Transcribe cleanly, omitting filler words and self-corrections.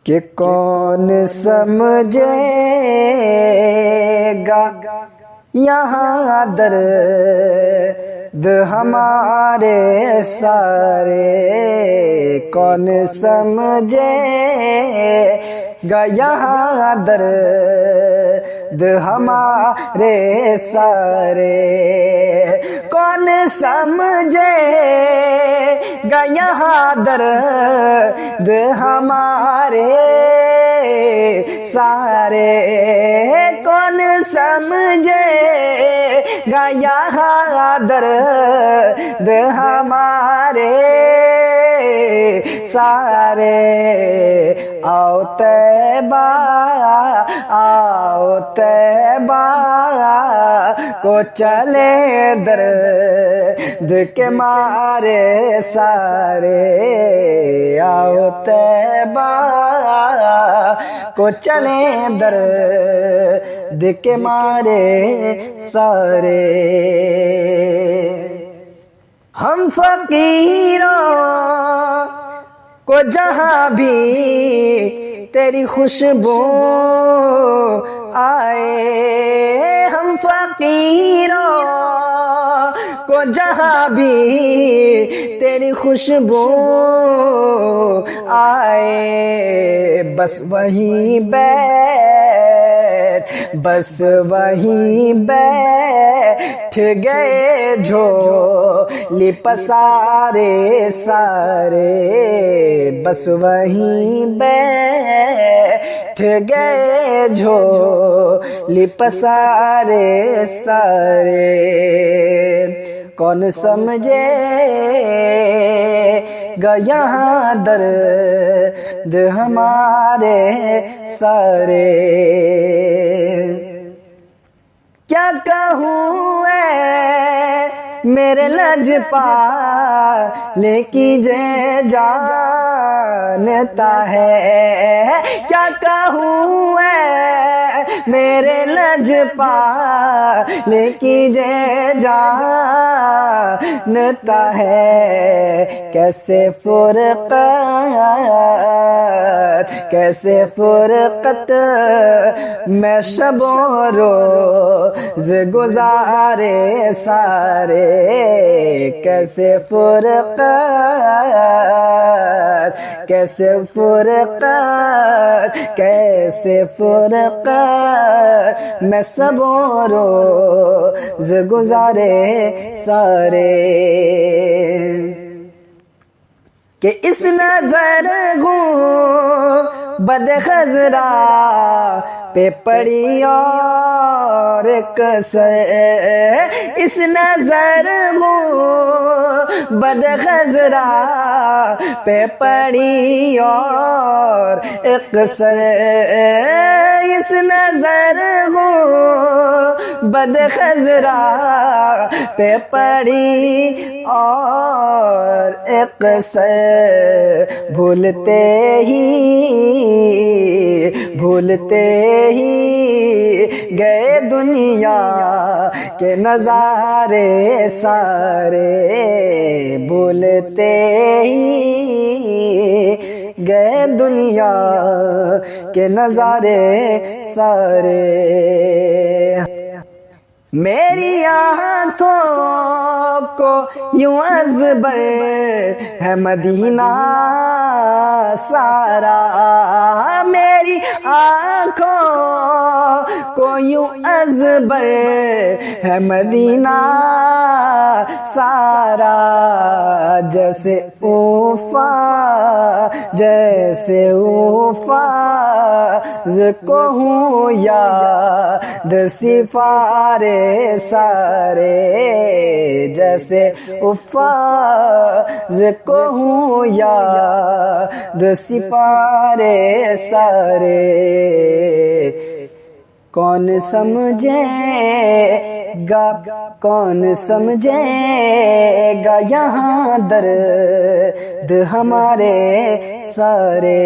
کہ کون سمجھے گا یہاں درد ہمارے سارے، کون سمجھے گا یہاں درد ہمارے سارے، کون سمجھے گا یہاں درد ہمارے سارے، کون سمجھے گا یہاں درد ہمارے سارے۔ آؤ طیبہ آؤ طیبہ کو چلے درد کے مارے سارے، آؤ طیبہ کو چلے درد کے مارے سارے۔ ہم فقیروں کو جہاں بھی تیری خوشبو آئے، ہم فقیروں کو جہاں بھی تیری خوشبو آئے، بس وہیں بیٹھ بس وہیں بیٹھ گئے جھولی پسارے سارے، بس وہیں بیٹھ گئے جھولی پسارے سارے۔ کون سمجھے گا یہاں درد ہمارے سارے۔ کیا کہوں اے میرے لجپالے کیجے جانتا ہے، کیا کہوں اے میرے لجپالے کیجے جانتا ہے، کیسے فرقت کیسے فرقت میں شب و روز گزارے سارے، کیسے فرقت کیسے فرقت کیسے فرقت میں سب و روز گزارے سارے۔ کہ اس نظر بد خضرا پہ پڑی اور کسر، اس نظر بد خضرا پہ پڑی اور اقصر، اس نظر بد خضرا پہ پڑی اور اقصر، بھولتے ہی گئے دنیا کے نظارے سارے، بھولتے ہی گئے دنیا کے نظارے سارے۔ میری آنکھوں کو یوں ازبر ہے مدینہ سارا، میری آنکھوں کو یوں ازبر ہے مدینہ سارا، جیسے اوفاز کو ہوں یاد سفارے سارے، جیسے حفاظ کو ہوں یاد سپارے سارے۔ کون سمجھے گا یہاں درد ہمارے سارے۔